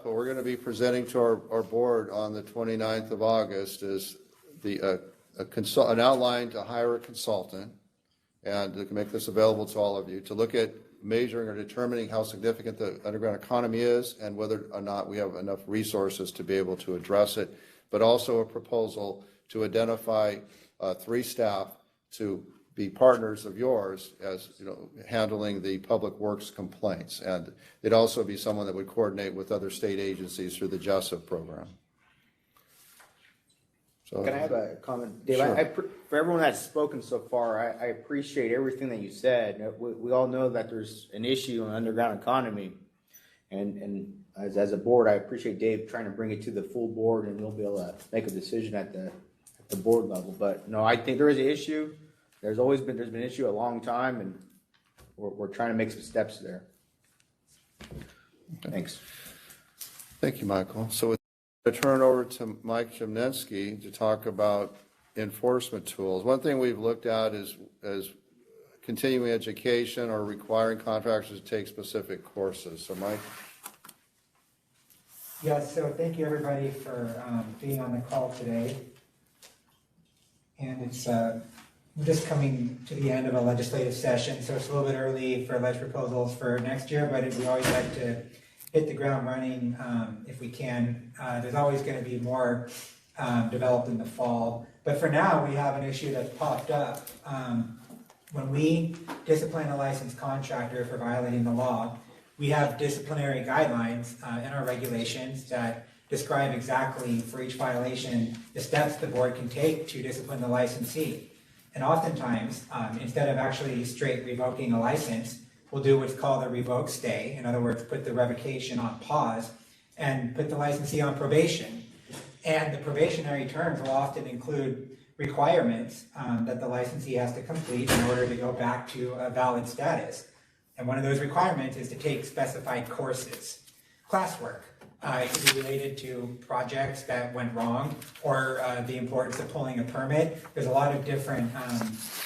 what we're going to be presenting to our board on the 29th of August is an outline to hire a consultant, and to make this available to all of you, to look at measuring or determining how significant the underground economy is and whether or not we have enough resources to be able to address it, but also a proposal to identify 3 staff to be partners of yours as handling the public works complaints, and it'd also be someone that would coordinate with other state agencies through the JESSIP program. So, can I have a comment, Dave? Sure. For everyone that's spoken so far, I appreciate everything that you said. We all know that there's an issue in the underground economy, and as a board, I appreciate Dave trying to bring it to the full board, and we'll be able to make a decision at the board level. But no, I think there is an issue. There's been an issue a long time, and we're trying to make some steps there. Okay. Thanks. Thank you, Michael. So I turn it over to Mike Chemnensky to talk about enforcement tools. One thing we've looked at is continuing education or requiring contractors to take specific courses. So Mike. Yes, so thank you everybody for being on the call today. And it's we're just coming to the end of a legislative session, so it's a little bit early for ledge proposals for next year, but we always like to hit the ground running if we can. There's always going to be more developed in the fall, but for now we have an issue that's popped up. When we discipline a licensed contractor for violating the law, we have disciplinary guidelines in our regulations that describe exactly for each violation the steps the board can take to discipline the licensee. And oftentimes, instead of actually straight revoking a license, we'll do what's called a revoke stay. In other words, put the revocation on pause and put the licensee on probation. And the probationary terms will often include requirements that the licensee has to complete in order to go back to a valid status. And one of those requirements is to take specified courses, classwork. It could be related to projects that went wrong or the importance of pulling a permit. There's a lot of different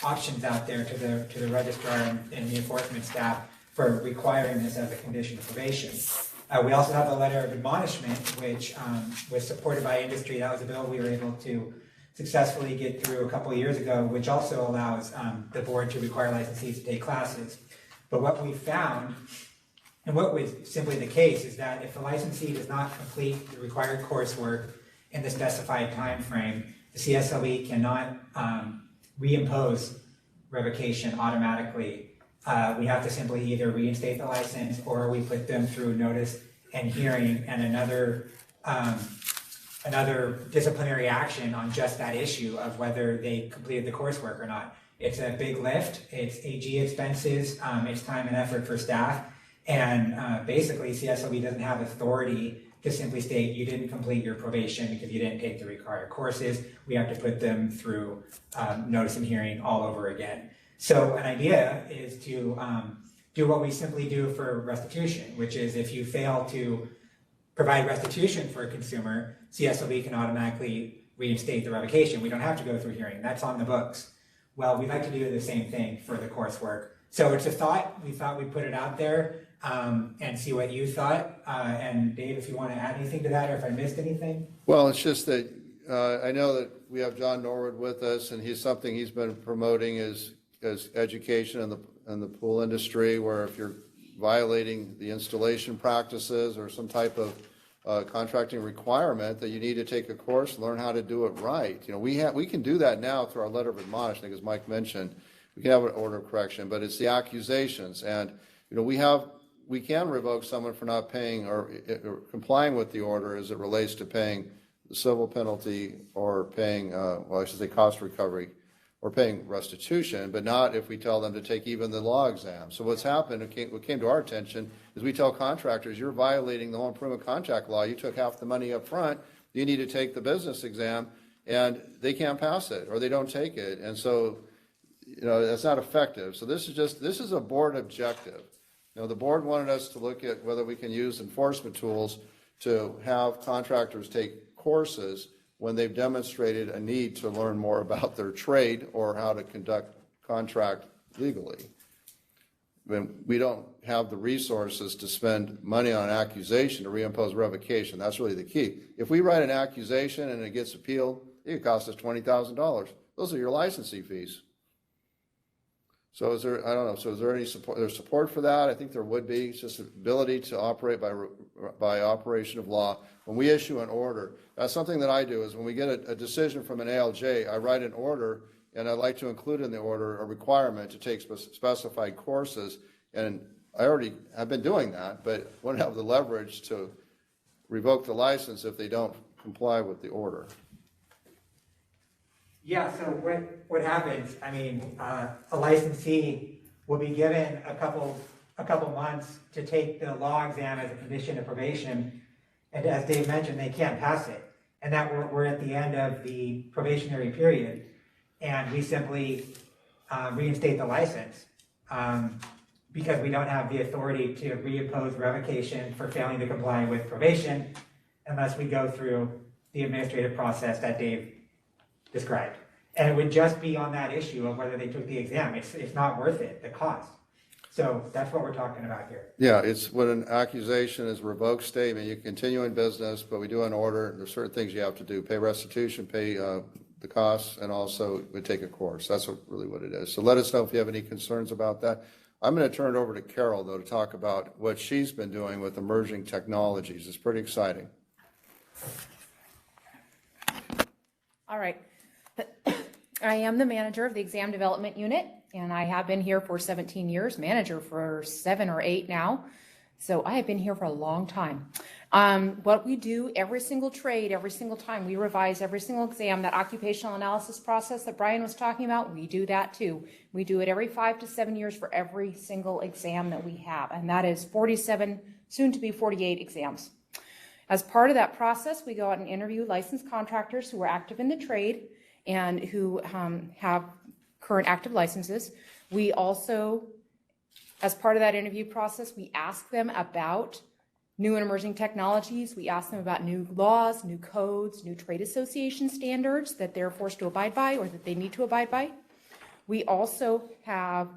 options out there to the registrar and the enforcement staff for requiring this as a condition of probation. We also have the letter of admonishment, which was supported by industry. That was a bill we were able to successfully get through a couple of years ago, which also allows the board to require licensees to take classes. But what we found, and what was simply the case, is that if the licensee does not complete the required coursework in the specified time frame, the CSLB cannot reimpose revocation automatically. We have to simply either reinstate the license, or we put them through notice and hearing and another disciplinary action on just that issue of whether they completed the coursework or not. It's a big lift. It's AG expenses. It's time and effort for staff. And basically, CSLB doesn't have authority to simply state you didn't complete your probation because you didn't take the required courses. We have to put them through notice and hearing all over again. So an idea is to do what we simply do for restitution, which is if you fail to provide restitution for a consumer, CSLB can automatically reinstate the revocation. We don't have to go through hearing. That's on the books. Well, we'd like to do the same thing for the coursework. So it's a thought. We thought we'd put it out there and see what you thought. And Dave, if you want to add anything to that, or if I missed anything. Well, it's just that I know that we have John Norwood with us, and he's been promoting as education in the pool industry, where if you're violating the installation practices or some type of contracting requirement, that you need to take a course, learn how to do it right. We can do that now through our letter of admonishment, as Mike mentioned. We can have an order of correction, but it's the accusations, and we can revoke someone for not paying or complying with the order as it relates to paying the civil penalty or paying, cost recovery, or paying restitution, but not if we tell them to take even the law exam. So what's happened, what came to our attention, is we tell contractors, you're violating the home improvement contract law. You took half the money up front. You need to take the business exam, and they can't pass it, or they don't take it. And so, that's not effective. So this is a board objective. The board wanted us to look at whether we can use enforcement tools to have contractors take courses when they've demonstrated a need to learn more about their trade or how to conduct contract legally. when we don't have the resources to spend money on an accusation to reimpose revocation. That's really the key. If we write an accusation and it gets appealed, it could cost us $20,000. Those are your licensing fees. So is there, I don't know, so is there any support, there's support for that? I think there would be. It's just ability to operate by operation of law. When we issue an order, that's something that I do, is when we get a decision from an ALJ, I write an order, and I'd like to include in the order a requirement to take specified courses. And I already have been doing that, but wouldn't have the leverage to revoke the license if they don't comply with the order. Yeah, so what happens, I mean, a licensee will be given a couple months to take the law exam as a condition of probation, and as Dave mentioned, they can't pass it. And that we're at the end of the probationary period, and we simply reinstate the license because we don't have the authority to reimpose revocation for failing to comply with probation unless we go through the administrative process that Dave described. And it would just be on that issue of whether they took the exam. It's not worth it, the cost. So that's what we're talking about here. Yeah, it's when an accusation is a revoked statement, you continue in business, but we do an order. There's certain things you have to do: pay restitution, pay the costs, and also we take a course. That's really what it is. So let us know if you have any concerns about that. I'm going to turn it over to Carol, though, to talk about what she's been doing with emerging technologies. It's pretty exciting. All right. I am the manager of the exam development unit, and I have been here for 17 years, manager for 7 or 8 now. So I have been here for a long time. What we do every single trade, every single time, we revise every single exam. That occupational analysis process that Brian was talking about, we do that too. We do it every 5 to 7 years for every single exam that we have, and that is 47, soon to be 48 exams. As part of that process, we go out and interview licensed contractors who are active in the trade and who have current active licenses. We also, as part of that interview process, we ask them about new and emerging technologies. We ask them about new laws, new codes, new trade association standards that they're forced to abide by or that they need to abide by. We also have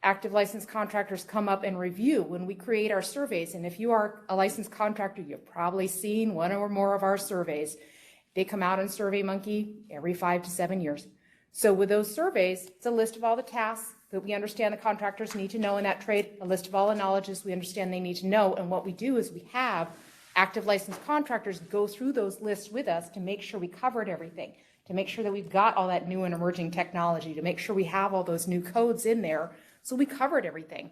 active licensed contractors come up and review when we create our surveys. And if you are a licensed contractor, you've probably seen one or more of our surveys. They come out on SurveyMonkey every 5 to 7 years. So with those surveys, it's a list of all the tasks that we understand the contractors need to know in that trade, a list of all the knowledges we understand they need to know. And what we do is we have active licensed contractors go through those lists with us to make sure we covered everything, to make sure that we've got all that new and emerging technology, to make sure we have all those new codes in there. So we covered everything.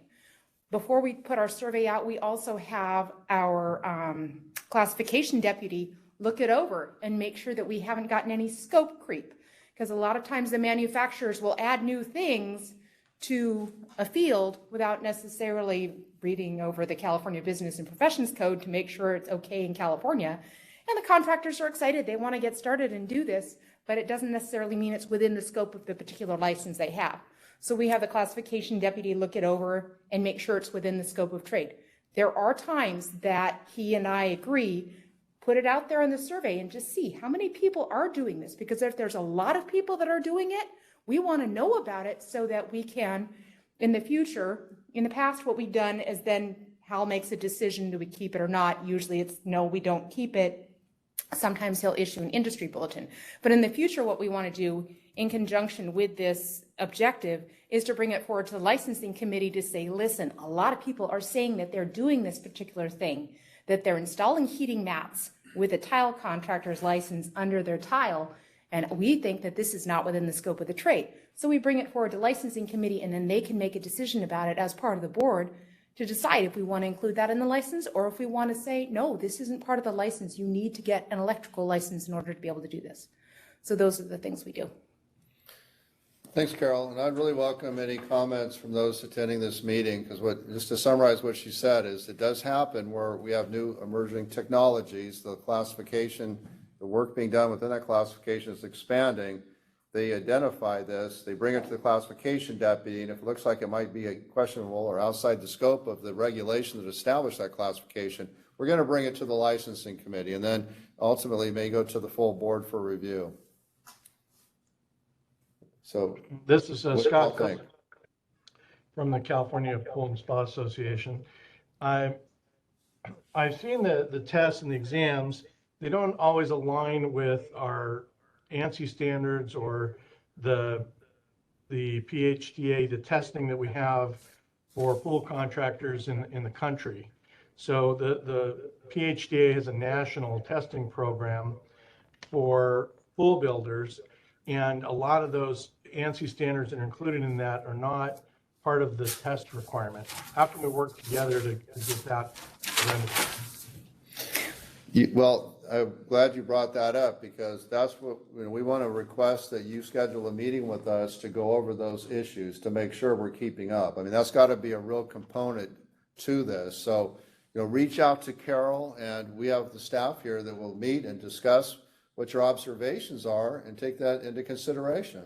Before we put our survey out, we also have our classification deputy look it over and make sure that we haven't gotten any scope creep. Because a lot of times the manufacturers will add new things to a field without necessarily reading over the California Business and Professions Code to make sure it's okay in California. And the contractors are excited. They want to get started and do this, but it doesn't necessarily mean it's within the scope of the particular license they have. So we have the classification deputy look it over and make sure it's within the scope of trade. There are times that he and I agree, put it out there in the survey and just see how many people are doing this. Because if there's a lot of people that are doing it, we want to know about it so that we can, in the future, in the past, what we've done is then Hal makes a decision, do we keep it or not? Usually it's no, we don't keep it. Sometimes he'll issue an industry bulletin. But in the future, what we want to do in conjunction with this objective is to bring it forward to the licensing committee to say, listen, a lot of people are saying that they're doing this particular thing, that they're installing heating mats with a tile contractor's license under their tile, and we think that this is not within the scope of the trade. So we bring it forward to licensing committee, and then they can make a decision about it as part of the board to decide if we want to include that in the license or if we want to say, no, this isn't part of the license. You need to get an electrical license in order to be able to do this. So those are the things we do. Thanks, Carol. And I'd really welcome any comments from those attending this meeting, because just to summarize what she said is it does happen where we have new emerging technologies, the classification, the work being done within that classification is expanding. They identify this, they bring it to the classification deputy, and if it looks like it might be a questionable or outside the scope of the regulation that established that classification, we're going to bring it to the licensing committee, and then ultimately may go to the full board for review. So this is Scott. from the California Pool and Spa Association. I've seen the tests and the exams. They don't always align with our ANSI standards or the PHTA, the testing that we have for pool contractors in the country. So the PHTA has a national testing program for pool builders, and a lot of those ANSI standards that are included in that are not part of the test requirement. How can we work together to get that remedied? Well, I'm glad you brought that up, because that's what, we want to request that you schedule a meeting with us to go over those issues, to make sure we're keeping up. I mean, that's got to be a real component to this. So, reach out to Carol, and we have the staff here that will meet and discuss what your observations are and take that into consideration.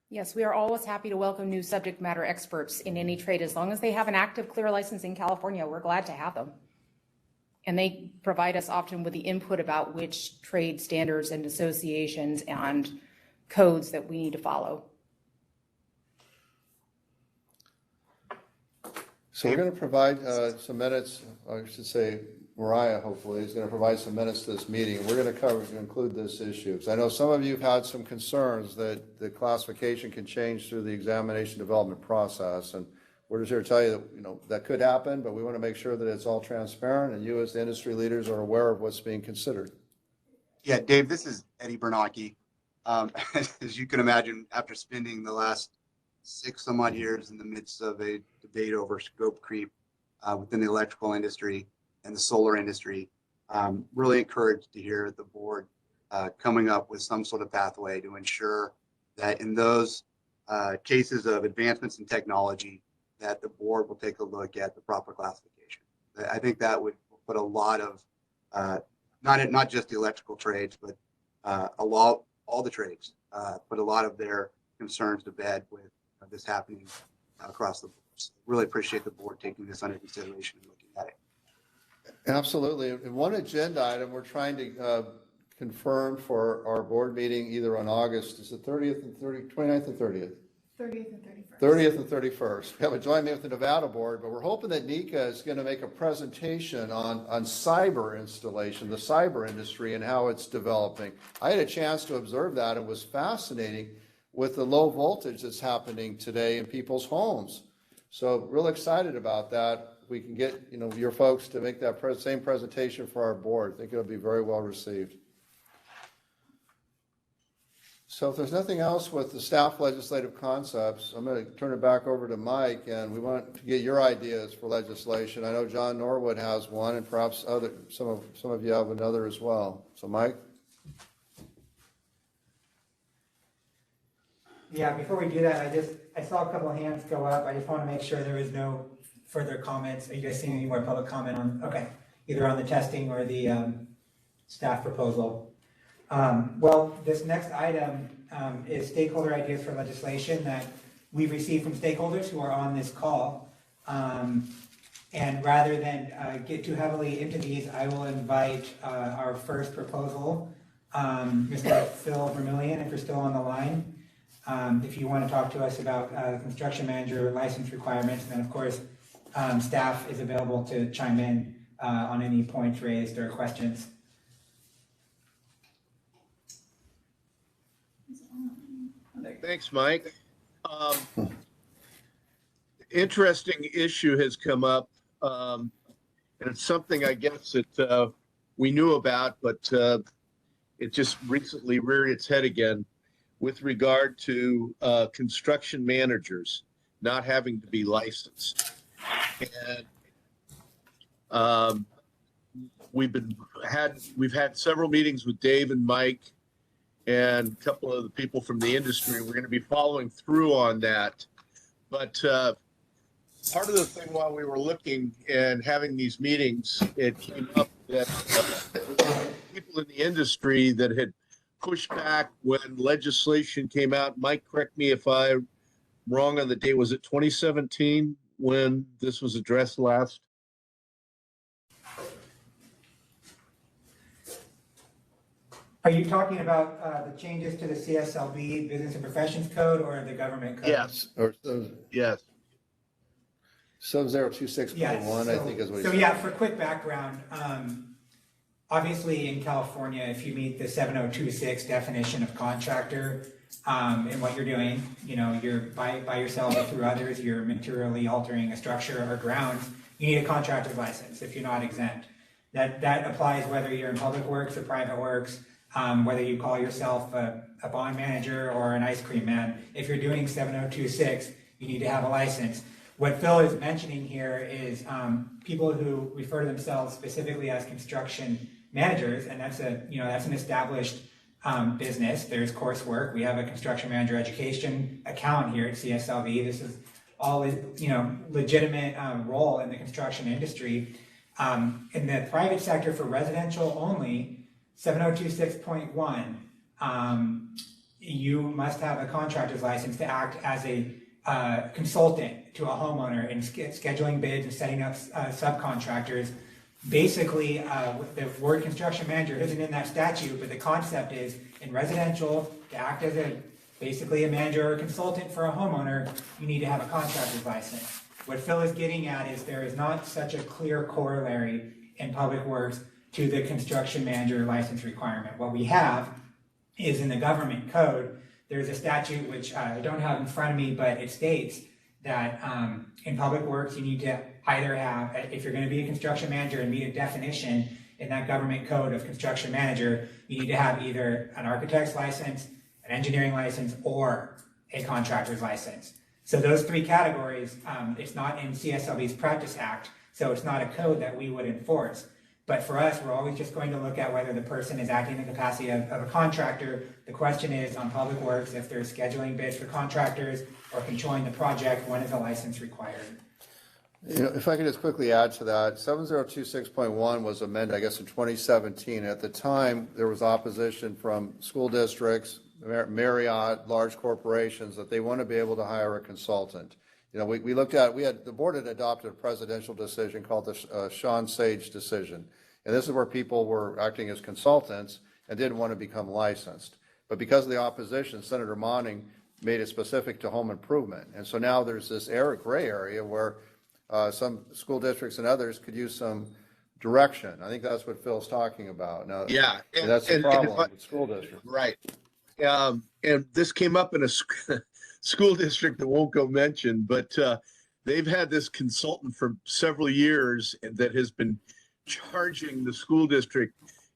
Yes, we are always happy to welcome new subject matter experts in any trade. As long as they have an active clear license in California, we're glad to have them. And they provide us often with the input about which trade standards and associations and codes that we need to follow. So we're going to provide some minutes, I should say, Mariah hopefully is going to provide some minutes to this meeting. We're going to include this issue, because I know some of you have had some concerns that the classification can change through the examination development process, and we're just here to tell you that that could happen, but we want to make sure that it's all transparent, and you as the industry leaders are aware of what's being considered. Yeah, Dave, this is Eddie Bernanke. As you can imagine, after spending the last 6 some odd years in the midst of a debate over scope creep within the electrical industry and the solar industry, really encouraged to hear the board coming up with some sort of pathway to ensure that in those cases of advancements in technology, that the board will take a look at the proper classification. I think that would put a lot of, not just the electrical trades, but all the trades, put a lot of their concerns to bed with this happening across the board. So really appreciate the board taking this under consideration and looking at it. Absolutely. And one agenda item we're trying to confirm for our board meeting either on August, is it 30th and 29th and 30th? 30th and 31st. 30th and 31st. We have a joint meeting with the Nevada board, but we're hoping that Nika is going to make a presentation on cyber installation, the cyber industry and how it's developing. I had a chance to observe that. It was fascinating with the low voltage that's happening today in people's homes. So real excited about that. We can get your folks to make that same presentation for our board. I think it'll be very well received. So if there's nothing else with the staff legislative concepts, I'm going to turn it back over to Mike, and we want to get your ideas for legislation. I know John Norwood has one, and perhaps some of you have another as well. So Mike? Yeah, before we do that, I saw a couple of hands go up. I just want to make sure there is no further comments. Are you guys seeing any more public comment on, okay, either on the testing or the staff proposal? Well, this next item is stakeholder ideas for legislation that we've received from stakeholders who are on this call. And rather than get too heavily into these, I will invite our first proposal, Mr. Phil Vermillion, if you're still on the line. If you want to talk to us about construction manager license requirements, and then of course, staff is available to chime in on any points raised or questions. Thanks, Mike. Interesting issue has come up, and it's something I guess that we knew about, but it just recently reared its head again with regard to construction managers not having to be licensed. And we've had several meetings with Dave and Mike and a couple of the people from the industry. We're going to be following through on that. But part of the thing while we were looking and having these meetings, it came up that people in the industry that had pushed back when legislation came out. Mike, correct me if I'm wrong on the date. Was it 2017 when this was addressed last? Are you talking about the changes to the CSLB Business and Professions Code or the government code? Yes. Or, Yes. 7026.1, I think is what he So said. yeah, for quick background, obviously in California, if you meet the 7026 definition of contractor, and what you're doing, you're by yourself or through others, you're materially altering a structure or grounds, you need a contractor's license if you're not exempt. That applies whether you're in public works or private works, whether you call yourself a bond manager or an ice cream man. If you're doing 7026, you need to have a license. What Phil is mentioning here is people who refer to themselves specifically as construction managers, and that's an established business. There's coursework. We have a construction manager education account here at CSLB. This is all legitimate role in the construction industry. In the private sector for residential only, 7026.1, you must have a contractor's license to act as a consultant to a homeowner in scheduling bids and setting up subcontractors. Basically, the word construction manager isn't in that statute, but the concept is in residential, to act as basically a manager or consultant for a homeowner, you need to have a contractor's license. What Phil is getting at is there is not such a clear corollary in public works to the construction manager license requirement. What we have is in the government code, there's a statute which I don't have in front of me, but it states that in public works, you need to either have, if you're going to be a construction manager and meet a definition in that government code of construction manager, you need to have either an architect's license, an engineering license, or a contractor's license. So those three categories, it's not in CSLB's Practice Act, so it's not a code that we would enforce. But for us, we're always just going to look at whether the person is acting in the capacity of a contractor. The question is on public works, if they're scheduling bids for contractors or controlling the project, when is a license required? If I could just quickly add to that, 7026.1 was amended, I guess, in 2017. At the time, there was opposition from school districts, Marriott, large corporations, that they want to be able to hire a consultant. We looked at, the board had adopted a presidential decision called the Sean Sage decision. And this is where people were acting as consultants and didn't want to become licensed. But because of the opposition, Senator Monning made it specific to home improvement. And so now there's this gray area where some school districts and others could use some direction. I think that's what Phil's talking about. Now, Yeah. and that's the problem with school districts. Right. And this came up in a school district that won't go mention, but they've had this consultant for several years that has been charging the school district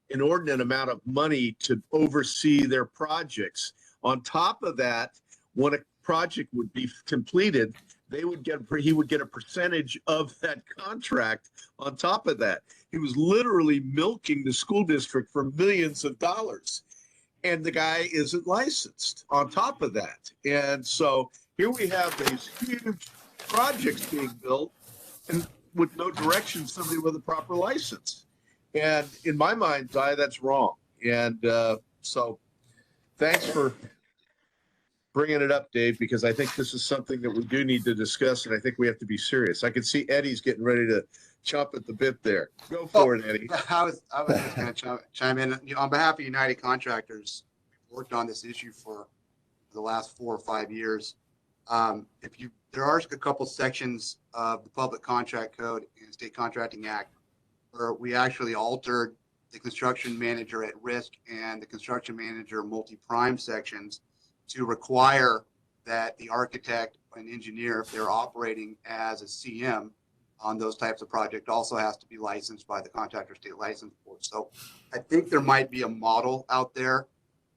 inordinate amount of money to oversee their projects. On top of that, when a project would be completed, he would get a percentage of that contract on top of that. He was literally milking the school district for millions of dollars. And the guy isn't licensed on top of that. And so here we have these huge projects being built and with no direction, somebody with a proper license. And in my mind's eye, that's wrong. And so thanks for bringing it up, Dave, because I think this is something that we do need to discuss, and I think we have to be serious. I can see Eddie's getting ready to chomp at the bit there. Go for it, Eddie. I was just going to chime in. On behalf of United Contractors, we've worked on this issue for the last 4 or 5 years. There are a couple sections of the Public Contract Code and State Contracting Act where we actually altered the construction manager at risk and the construction manager multi-prime sections to require that the architect and engineer, if they're operating as a CM on those types of projects, also has to be licensed by the Contractor State License Board. So I think there might be a model out there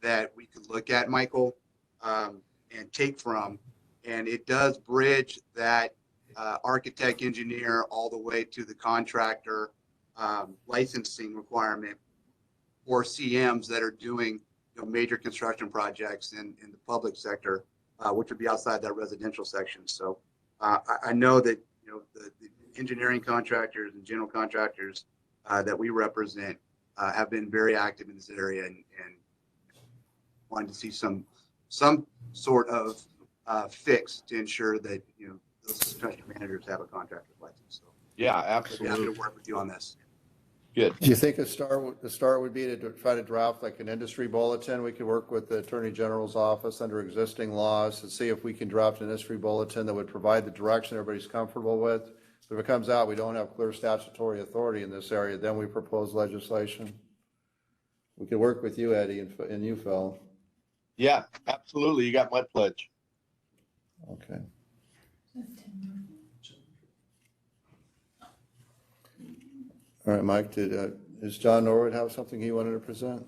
that we could look at, Michael, and take from, and it does bridge that architect engineer all the way to the contractor licensing requirement for CMs that are doing major construction projects in the public sector, which would be outside that residential section. So I know that the engineering contractors and general contractors that we represent have been very active in this area and wanted to see some sort of fix to ensure that those construction managers have a contractor's license. So Yeah, happy absolutely. to work with you on this. Good. Do you think the start would be to try to draft like an industry bulletin? We could work with the Attorney General's office under existing laws and see if we can draft an industry bulletin that would provide the direction everybody's comfortable with. But if it comes out, we don't have clear statutory authority in this area, then we propose legislation. We could work with you, Eddie, and you, Phil. Yeah, absolutely. You got my pledge. Okay. All right, Mike, does John Norwood have something he wanted to present?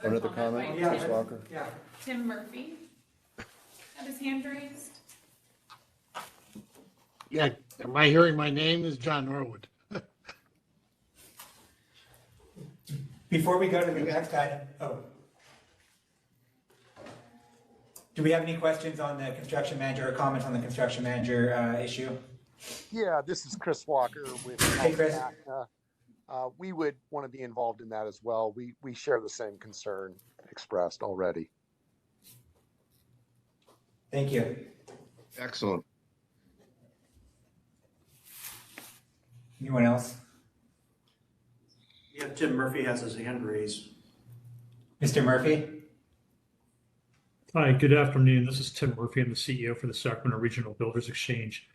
Another comment, Yeah. Chris Walker? Yeah. Tim Murphy had his hand raised. Yeah, am I hearing my name? Is John Norwood? Before we go to the next item, do we have any questions on the construction manager or comments on the construction manager issue? Yeah, this is Chris Walker with Hey, Chris. We would want to be involved in that as well. We share the same concern expressed already. Thank you. Excellent. Anyone else? Yeah, Tim Murphy has his hand raised. Mr. Murphy? Hi, good afternoon. This is Tim Murphy. I'm the CEO for the Sacramento Regional Builders Exchange.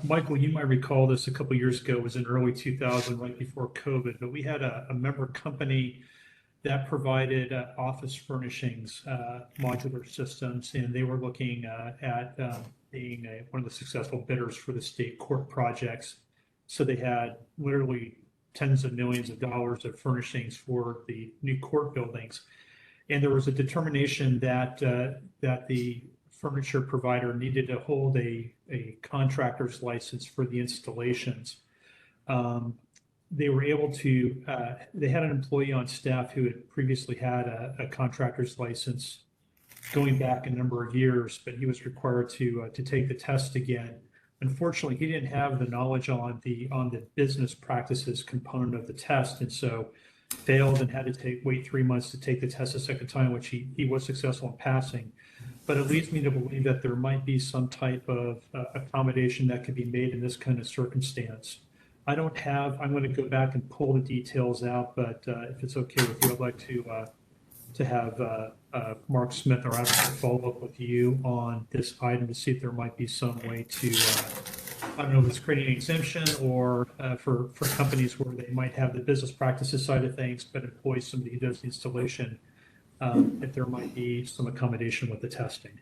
Michael, you might recall this a couple of years ago. It was in early 2000, right before COVID, but we had a member company that provided office furnishings, modular systems, and they were looking at being one of the successful bidders for the state court projects. So they had literally tens of millions of dollars of furnishings for the new court buildings. And there was a determination that the furniture provider needed to hold a contractor's license for the installations. They were able to, they had an employee on staff who had previously had a contractor's license going back a number of years, but he was required to take the test again. Unfortunately, he didn't have the knowledge on the business practices component of the test, and so failed and had to wait 3 months to take the test a second time, which he was successful in passing. But it leads me to believe that there might be some type of accommodation that could be made in this kind of circumstance. I'm going to go back and pull the details out, but if it's okay with you, I'd like to have Mark Smith, our advocate, follow up with you on this item to see if there might be some way to, I don't know if it's creating an exemption or for companies where they might have the business practices side of things, but employ somebody who does the installation, if there might be some accommodation with the testing.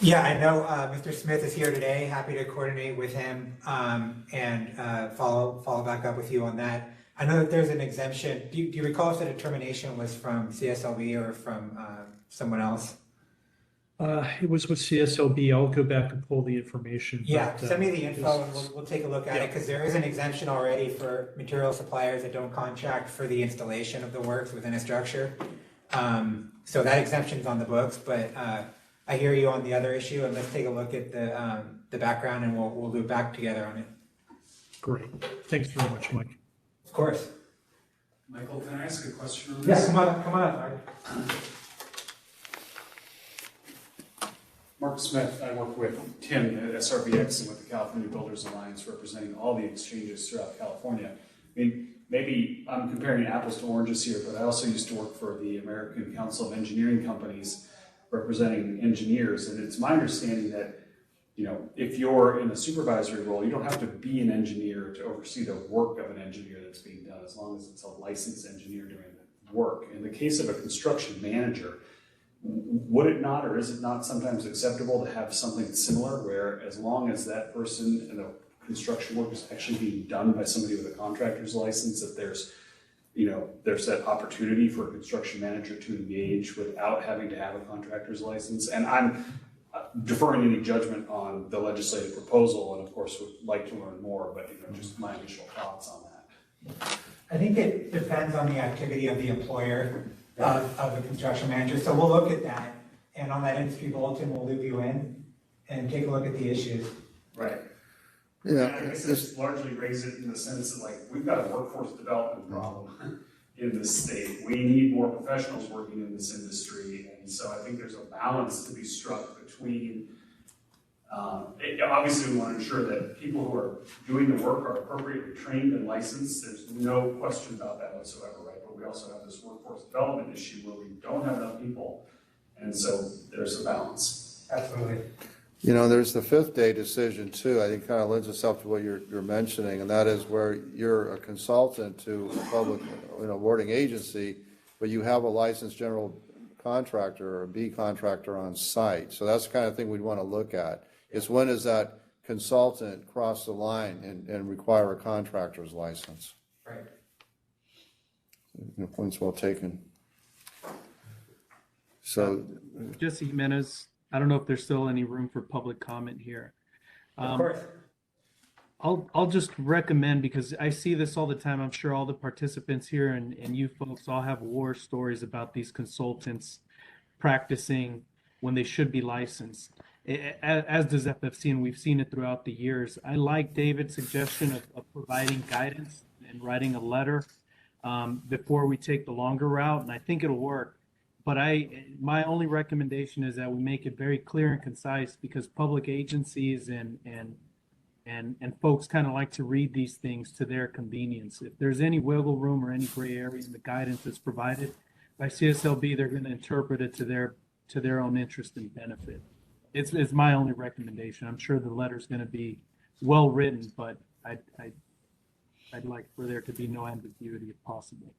Yeah, I know Mr. Smith is here today. Happy to coordinate with him and follow back up with you on that. I know that there's an exemption. Do you recall if the determination was from CSLB or from someone else? It was with CSLB. I'll go back and pull the information. Yeah, but, send me the info and we'll take a look at it because there is an exemption already for material suppliers that don't contract for the installation of the works within a structure. So that exemption is on the books, but I hear you on the other issue, and let's take a look at the background and we'll loop back together on it. Great. Thanks very much, Mike. Of course. Michael, can I ask a question on Yes, this? come on up, Mark. Mark Smith, I work with Tim at SRBX and with the California Builders Alliance, representing all the exchanges throughout California. I mean, maybe I'm comparing apples to oranges here, but I also used to work for the American Council of Engineering Companies, representing engineers, and it's my understanding that, you know, if you're in a supervisory role, you don't have to be an engineer to oversee the work of an engineer that's being done, as long as it's a licensed engineer doing the work. In the case of a construction manager, would it not, or is it not sometimes acceptable to have something similar where as long as that person and the construction work is actually being done by somebody with a contractor's license, that there's that opportunity for a construction manager to engage without having to have a contractor's license? And I'm deferring any judgment on the legislative proposal, and of course would like to learn more, but just my initial thoughts on that. I think it depends on the activity of the employer of the construction manager. So we'll look at that, and on that industry bulletin, we'll loop you in and take a look at the issues. Right. Yeah, And I guess this largely raises it in the sense that, like, we've got a workforce development problem in this state. We need more professionals working in this industry, and so I think there's a balance to be struck between Obviously, we want to ensure that people who are doing the work are appropriately trained and licensed. There's no question about that whatsoever, right? But we also have this workforce development issue where we don't have enough people. And so there's a balance. Absolutely. You know, there's the fifth day decision too. I think kind of lends itself to what you're mentioning, and that is where you're a consultant to a public, awarding agency, but you have a licensed general contractor or a B contractor on site. So that's the kind of thing we'd want to look at. Is when does that consultant cross the line and require a contractor's license? Right. Points well taken. So, Jesse Jimenez, I don't know if there's still any room for public comment here. Of course. I'll just recommend, because I see this all the time. I'm sure all the participants here and you folks all have war stories about these consultants practicing when they should be licensed, as does FFC, and we've seen it throughout the years. I like David's suggestion of providing guidance and writing a letter before we take the longer route, and I think it'll work. But my only recommendation is that we make it very clear and concise, because public agencies and folks kind of like to read these things to their convenience. If there's any wiggle room or any gray area in the guidance that's provided by CSLB, they're going to interpret it to their own interest and benefit. It's my only recommendation. I'm sure the letter's going to be well written, but I'd like for there to be no ambiguity if possible.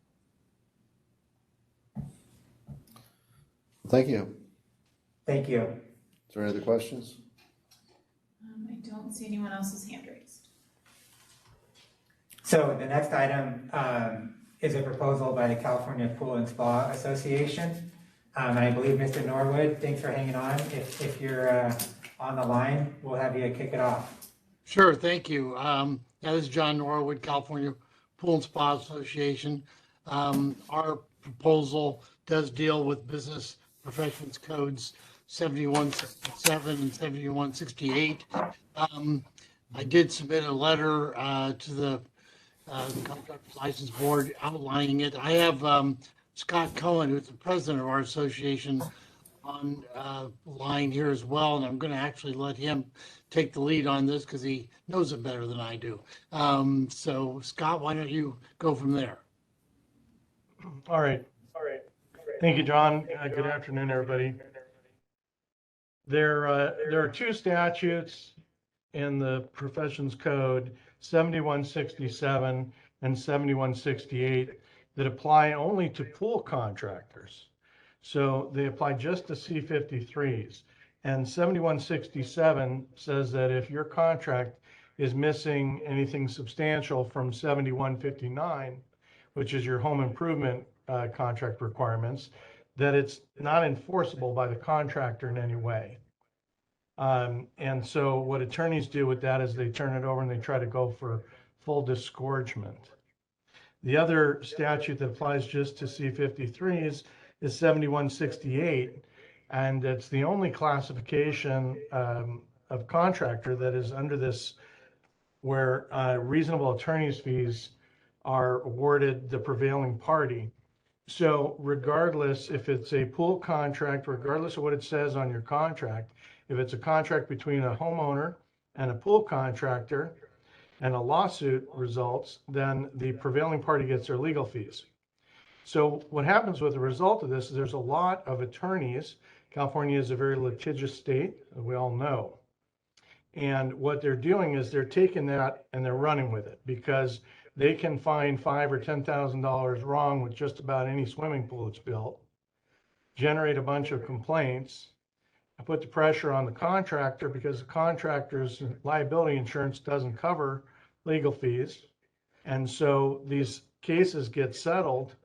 thank you. Thank you. Is there any other questions? I don't see anyone else's hand raised. So the next item is a proposal by the California Pool and Spa Association. And I believe Mr. Norwood, thanks for hanging on. If you're on the line, we'll have you kick it off. Sure, thank you. This is John Norwood, California Pool and Spa Association. Our proposal does deal with Business Professions Codes 7167 and 7168. I did submit a letter to the Contractors License Board outlining it. I have Scott Cohen, who's the president of our association, on line here as well, and I'm going to actually let him take the lead on this because he knows it better than I do. So, Scott, why don't you go from there? All right. Thank you, John. Good afternoon, everybody. There are two statutes in the Professions Code, 7167 and 7168, that apply only to pool contractors. So they apply just to C53s. And 7167 says that if your contract is missing anything substantial from 7159, which is your home improvement contract requirements, that it's not enforceable by the contractor in any way. And so what attorneys do with that is they turn it over and they try to go for full disgorgement. The other statute that applies just to C53s is 7168, and it's the only classification of contractor that is under this, where reasonable attorney's fees are awarded the prevailing party. So regardless if it's a pool contract, regardless of what it says on your contract, if it's a contract between a homeowner and a pool contractor and a lawsuit results, then the prevailing party gets their legal fees. So what happens with the result of this is there's a lot of attorneys. California is a very litigious state, as we all know. And what they're doing is they're taking that and they're running with it, because they can find $5,000 or $10,000 wrong with just about any swimming pool that's built, generate a bunch of complaints, and put the pressure on the contractor, because the contractor's liability insurance doesn't cover legal fees. And so these cases get settled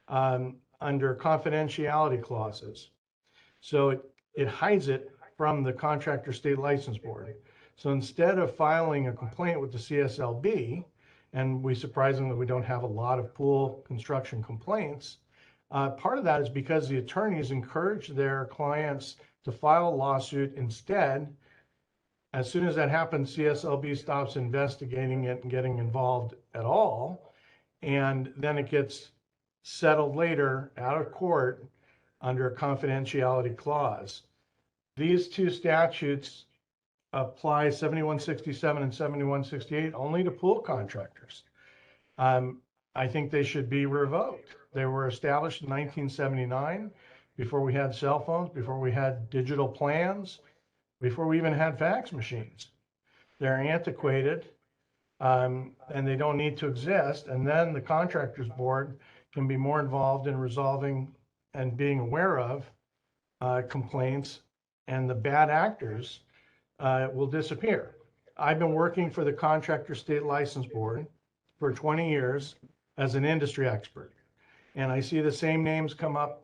under confidentiality clauses. So it hides it from the Contractor State License Board. So instead of filing a complaint with the CSLB, and we surprisingly, we don't have a lot of pool construction complaints, part of that is because the attorneys encourage their clients to file a lawsuit instead. As soon as that happens, CSLB stops investigating it and getting involved at all, and then it gets settled later out of court under a confidentiality clause. These two statutes apply 7167 and 7168 only to pool contractors. I think they should be revoked. They were established in 1979, before we had cell phones, before we had digital plans, before we even had fax machines. They're antiquated, and they don't need to exist. And then the contractors board can be more involved in resolving and being aware of complaints, and the bad actors will disappear. I've been working for the Contractor State License Board for 20 years as an industry expert. And I see the same names come up,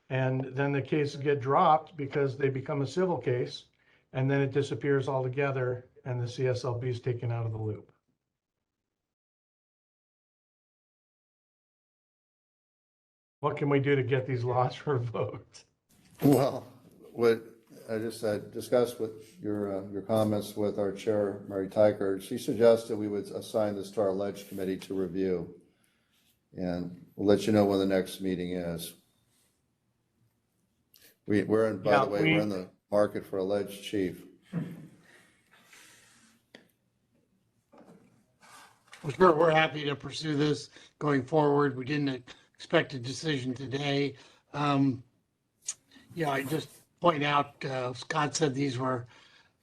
and then the cases get dropped because they become a civil case, and then it disappears altogether, and the CSLB is taken out of the loop. What can we do to get these laws revoked? Well, what I just discussed with your comments with our chair, Mary Tyker. She suggested we would assign this to our ledge committee to review. And we'll let you know when the next meeting is. We're in, by the way, we're in the market for a ledge chief. Well, sure, we're happy to pursue this going forward. We didn't expect a decision today. I just point out, Scott said these were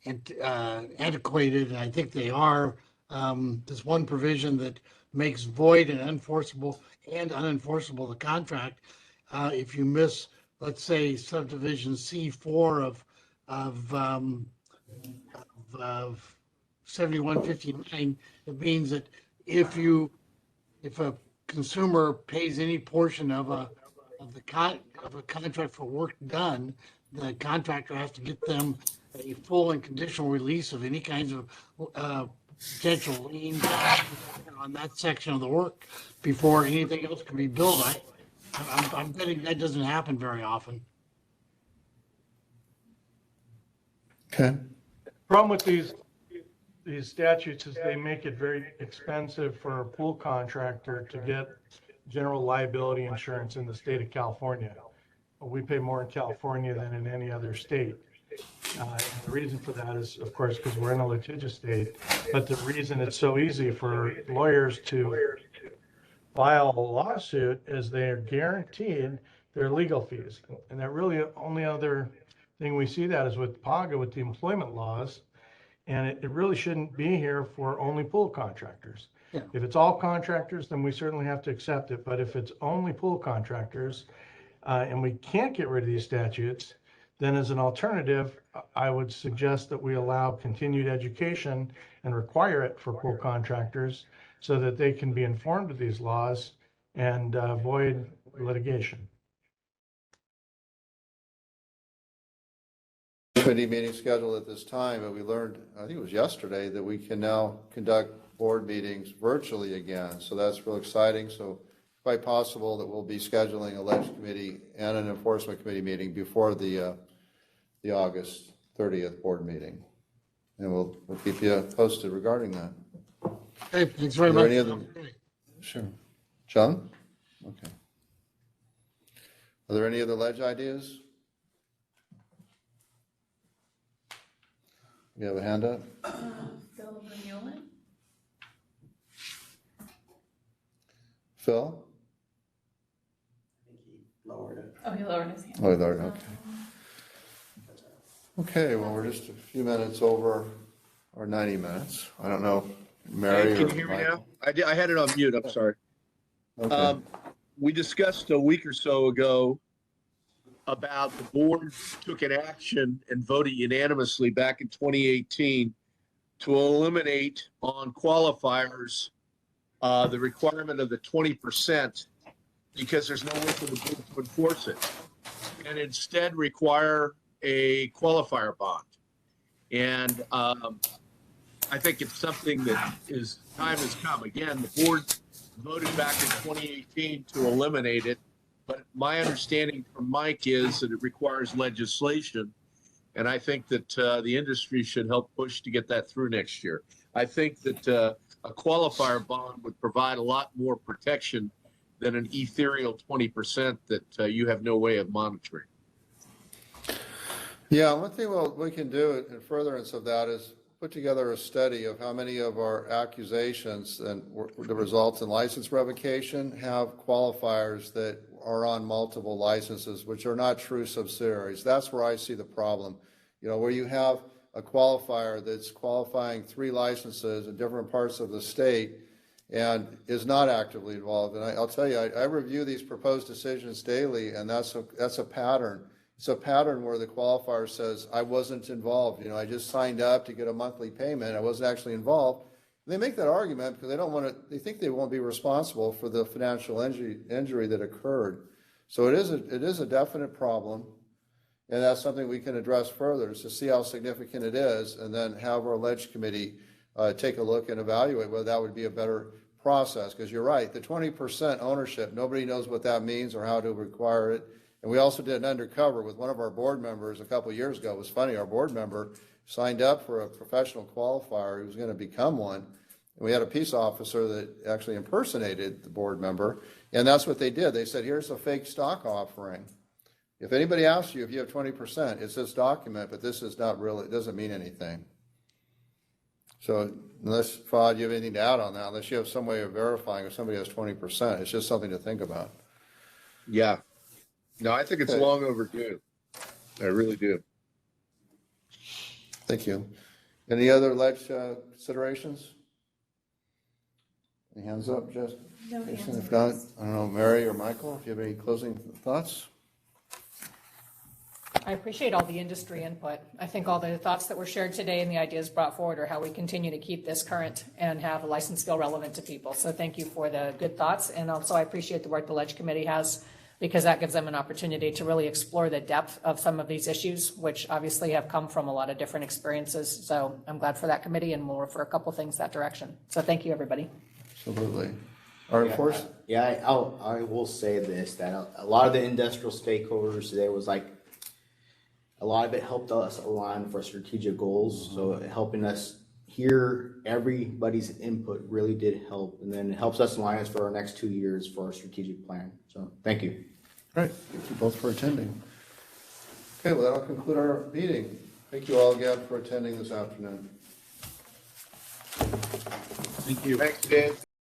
antiquated, and I think they are. There's one provision that makes void and unenforceable the contract. If you miss, let's say, subdivision C4 of 7159, it means that if a consumer pays any portion of a contract for work done, the contractor has to get them a full and conditional release of any kinds of potential lien on that section of the work before anything else can be billed. I'm betting that doesn't happen very often. Okay. Problem with these statutes is they make it very expensive for a pool contractor to get general liability insurance in the state of California. We pay more in California than in any other state. And the reason for that is, of course, because we're in a litigious state, but the reason it's so easy for lawyers to file a lawsuit is they're guaranteed their legal fees. And that really only other thing we see that is with PAGA, with the employment laws. And it really shouldn't be here for only pool contractors. Yeah. If it's all contractors, then we certainly have to accept it. But if it's only pool contractors, and we can't get rid of these statutes, then as an alternative, I would suggest that we allow continued education and require it for pool contractors so that they can be informed of these laws and avoid litigation. Committee meeting scheduled at this time, but we learned, I think it was yesterday, that we can now conduct board meetings virtually again. So that's real exciting. So quite possible that we'll be scheduling a ledge committee and an enforcement committee meeting before the August 30th board meeting. And we'll keep you posted regarding that. Okay, thanks very much. Sure. John? Okay. Are there any other ledge ideas? You have a hand up? Phil Vermeulen. Phil? Oh, he lowered his hand. Oh, Lord, okay. Okay, well, we're just a few minutes over our 90 minutes. I don't know, Mary or Can you hear me Michael? now? I had it on mute, I'm sorry. Okay. We discussed a week or so ago about the board took an action and voted unanimously back in 2018 to eliminate on qualifiers the requirement of the 20% because there's no way for the board to enforce it, and instead require a qualifier bond. And I think it's something that is time has come. Again, the board voted back in 2018 to eliminate it. But my understanding from Mike is that it requires legislation. And I think that the industry should help push to get that through next year. I think that a qualifier bond would provide a lot more protection than an ethereal 20% that you have no way of monitoring. Yeah, one thing we can do in furtherance of that is put together a study of how many of our accusations and the results in license revocation have qualifiers that are on multiple licenses, which are not true subsidiaries. That's where I see the problem. You know, where you have a qualifier that's qualifying 3 licenses in different parts of the state and is not actively involved. And I'll tell you, I review these proposed decisions daily, and that's a pattern. It's a pattern where the qualifier says, I wasn't involved. You know, I just signed up to get a monthly payment. I wasn't actually involved. And they make that argument because they don't want to, they think they won't be responsible for the financial injury that occurred. So it is a definite problem. And that's something we can address further, is to see how significant it is, and then have our ledge committee take a look and evaluate whether that would be a better process. Because you're right, the 20% ownership, nobody knows what that means or how to require it. And we also did an undercover with one of our board members a couple of years ago. It was funny, our board member signed up for a professional qualifier who was going to become one. And we had a peace officer that actually impersonated the board member. And that's what they did. They said, here's a fake stock offering. If anybody asks you if you have 20%, it's this document, but this is not really, it doesn't mean anything. So unless, Fahad, you have anything to add on that, unless you have some way of verifying if somebody has 20%, it's just something to think about. Yeah. No, I think it's long overdue. I really do. Thank you. Any other ledge considerations? Any hands up, Jess? No hands Jason? If up. not, I don't know, Mary or Michael, if you have any closing thoughts? I appreciate all the industry input. I think all the thoughts that were shared today and the ideas brought forward are how we continue to keep this current and have a license feel relevant to people. So thank you for the good thoughts. And also I appreciate the work the Ledge Committee has, because that gives them an opportunity to really explore the depth of some of these issues, which obviously have come from a lot of different experiences. So I'm glad for that committee, and we'll refer a couple things that direction. So thank you, everybody. Absolutely. All right, Forrest? Yeah, I will say this, that a lot of the industrial stakeholders today was like, a lot of it helped us align for strategic goals. So helping us hear everybody's input really did help. And then it helps us align us for our next 2 years for our strategic plan. So thank you. All right, thank you both for attending. Okay, well, that'll conclude our meeting. Thank you all again for attending this afternoon. Thank you. Thanks, Dave.